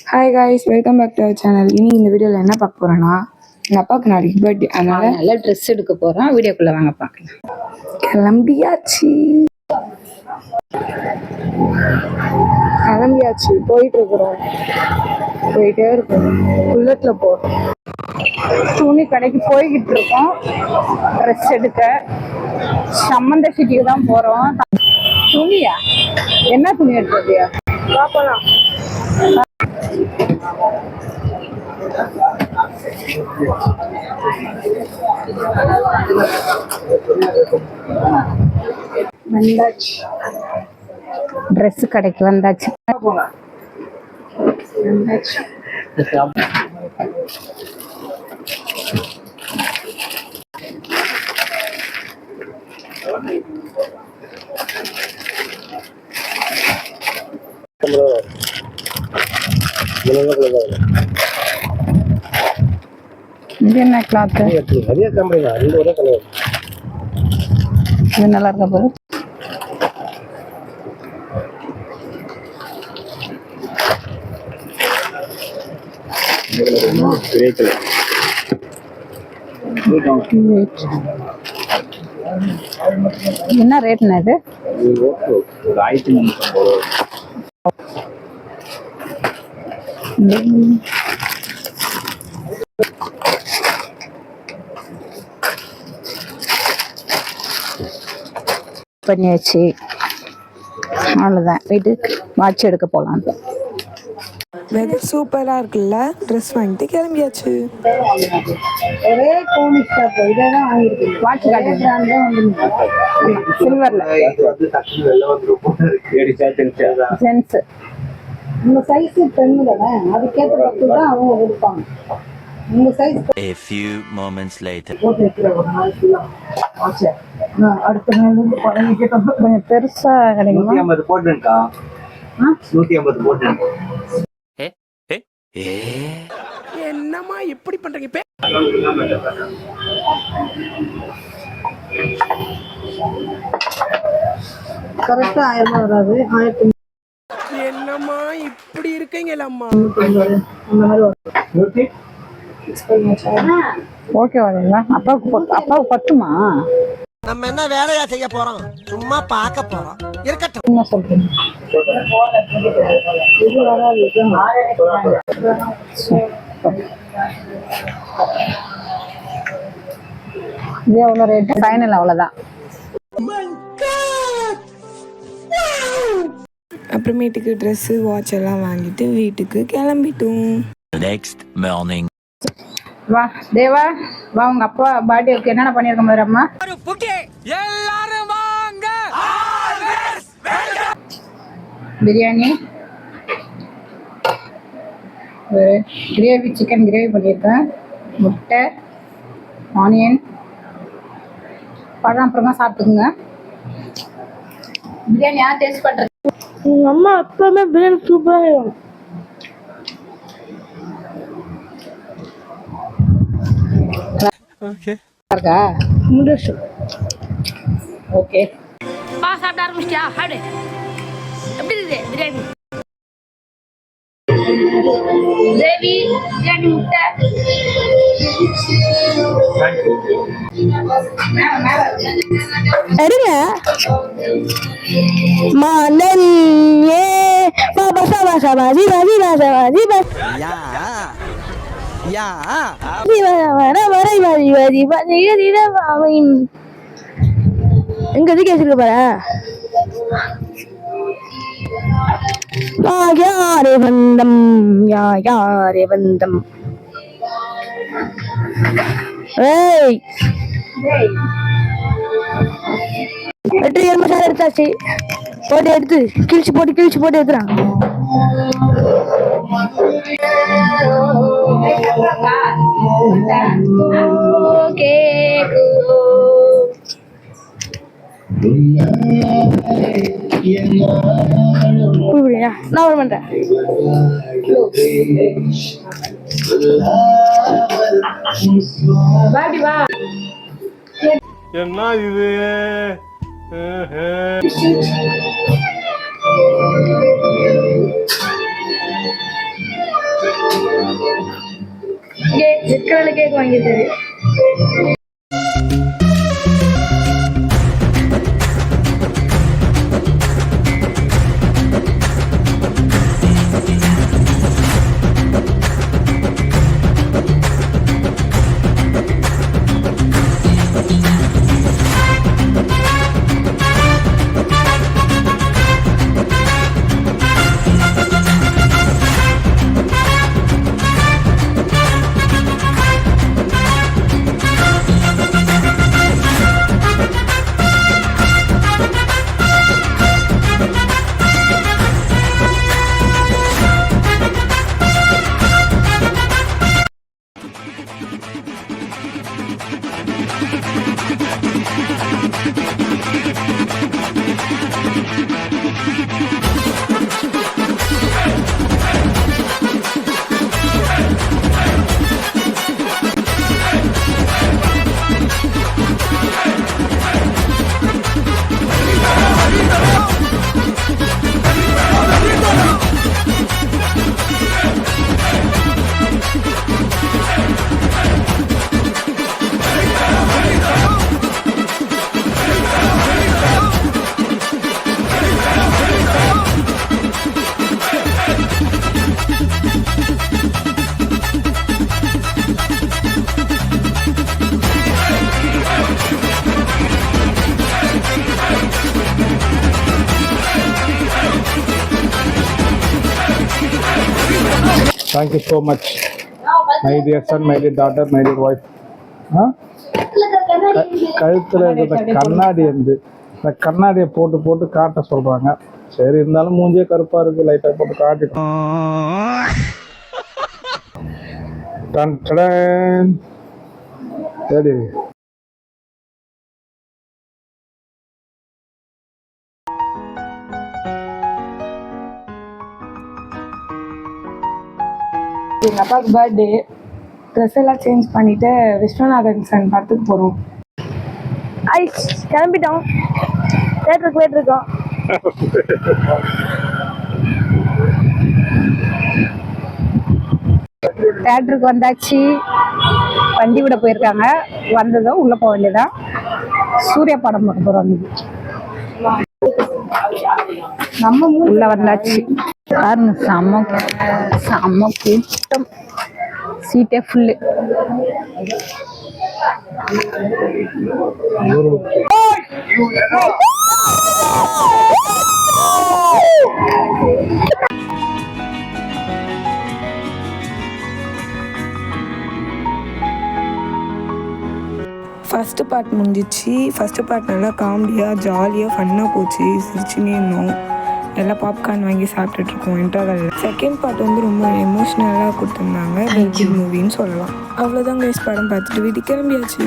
Hi guys, welcome back to our channel. இனி இந்த வீடியோவில் என்ன பார்க்க போகிறோன்னா, எங்கள் அப்பாவுக்கு நாளைக்கு பர்த்டே, அதனால் நல்லா ட்ரெஸ் எடுக்க போகிறோம். வீடியோக்குள்ளே வாங்க பார்க்கலாம். கிளம்பியாச்சு போயிட்டுருக்குறோம். போயிட்டே இருக்கோம். புல்லட்டில் போகிறோம். துணி கடைக்கு போய்கிட்டு இருக்கோம். ட்ரெஸ் எடுக்க சம்மந்த சிட்டிக்கு தான் போகிறோம். துணியா? என்ன துணி எடுத்துட்டியா? பார்க்கலாம். வந்தாச்சு, ட்ரெஸ் கடைக்கு வந்தாச்சு. இது என்ன கிளாத்? இது நல்லா இருக்கா போல. என்ன ரேட்னா இது? பண்ணியாச்சு, அவ்வளோதான். வீட்டுக்கு வாட்ச் எடுக்க போகலாம். வெதர் சூப்பராக இருக்குல்ல, ட்ரெஸ் வாங்கிட்டு கிளம்பியாச்சு. ஒரே கோனிக் ஷாப் இதான் வாங்கிருக்கு. வாட்ச் சில்வர்ல ஜென்ஸ். உங்க சைஸ் பெண்ணு தானே, அதுக்கேற்ற பக்கம் தான் அவங்க கொடுப்பாங்க. உங்க size. A few moments later. அடுத்த நாள் வந்து கொஞ்சம் பெருசா கிடைக்குமா? 150 போட்டுருக்கா. 150 போட்டுருக்கா. என்னம்மா எப்படி பண்றீங்க? கரெக்டா 1000 ரூபாய் வராது. 1000. என்னம்மா இப்படி இருக்கீங்களம்மா? ஓகே வரீங்களா? அப்பாவுக்கு பத்துமா? நம்ம என்ன வேலையா செய்ய போறோம்? சும்மா பார்க்க போறோம். இருக்கட்டும். என்ன சொல்றீங்க? இது வராது. இது எவ்வளோ ரேட்? ஃபைனல் அவ்வளோதான். அப்புறமேட்டுக்கு ட்ரெஸ்ஸு வாட்ச் எல்லாம் வாங்கிட்டு வீட்டுக்கு கிளம்பிட்டோம். Next morning. வா தேவா, வா. உங்க அப்பா பர்த்டேக்கு என்னென்ன பண்ணிருக்க மாதிரி அம்மா? பிரியாணி, கிரேவி, சிக்கன் கிரேவி பண்ணியிருக்கேன். முட்டை, ஆனியன், பழம் அப்புறமா சாப்பிட்டுக்குங்க. பிரியாணி யார் டேஸ்ட் பண்றது? உங்கள் அம்மா எப்பவுமே பிரியாணி சூப்பராக இருக்கும். இருக்கா? முடிச்சு. ஓகே. சாப்பிட ஆரம்பிச்சிட்டியா? சாப்பிடு. எப்படி இருக்குது பிரியாணி? கிரேவி, பிரியாணி, முட்டை. எடுங்க. மானன் ஏ பாபா சாபா சாபா ஜீவா ஜீவா சாபா ஜீவா யா யா ஜீவா வர வர ஜீவா ஜீவா ஜீவா ஜீவா எங்க எதுக்கு வச்சிருக்க பாரு. யாரே வந்தம் யாரே வந்தம். ஏய் வெற்றி மசாலா எடுத்தாச்சு. போட்டு எடுத்து கிழிச்சு போட்டு எடுத்துறான். நான் வர மாட்டேன். என்ன இது? இருக்கிற கேக் வாங்கிட்டாரு. Thank you so much, my dear son, my dear daughter, my dear wife. கழுத்தில் இருக்கிற கண்ணாடி வந்து இந்த கண்ணாடியை போட்டு போட்டு காட்ட சொல்கிறாங்க. சரி, இருந்தாலும் மூஞ்சியே கருப்பாக இருக்குது, லைட்டாக போட்டு காட்டிட்டோம். சரி, எங்கள் அப்பாவுக்கு பர்த்டே, ட்ரெஸ் எல்லாம் சேஞ்ச் பண்ணிவிட்டு விஸ்வநாதன் சார் படத்துக்கு போகிறோம். கிளம்பிட்டோம். தேட்டருக்கு போயிட்டுருக்கோம். தேட்டருக்கு வந்தாச்சு. வண்டி விட போயிருக்காங்க. வந்ததும் உள்ளே போக வேண்டியதான். சூர்யா படம் பார்க்க போகிறோம். நம்ம உள்ள வந்தாச்சு. பாருங்க, செம்ம கூட்டம். சீட்டே ஃபுல்லு. ஃபஸ்ட்டு பார்ட் முடிஞ்சிச்சு. ஃபஸ்ட்டு பார்ட் நல்லா காமெடியாக ஜாலியாக ஃபன்னாக போச்சு. சிரிச்சுன்னே இருந்தோம். எல்லாம் பாப்கார்ன் வாங்கி சாப்பிட்டுட்ருக்கோம் இன்டர்வெல்ல. செகண்ட் பார்ட் வந்து ரொம்ப எமோஷ்னலாக கொடுத்துருந்தாங்க. மூவின்னு சொல்லலாம். அவ்வளோதான் கைஸ், படம் பார்த்துட்டு வீட்டுக்கு கிளம்பியாச்சு.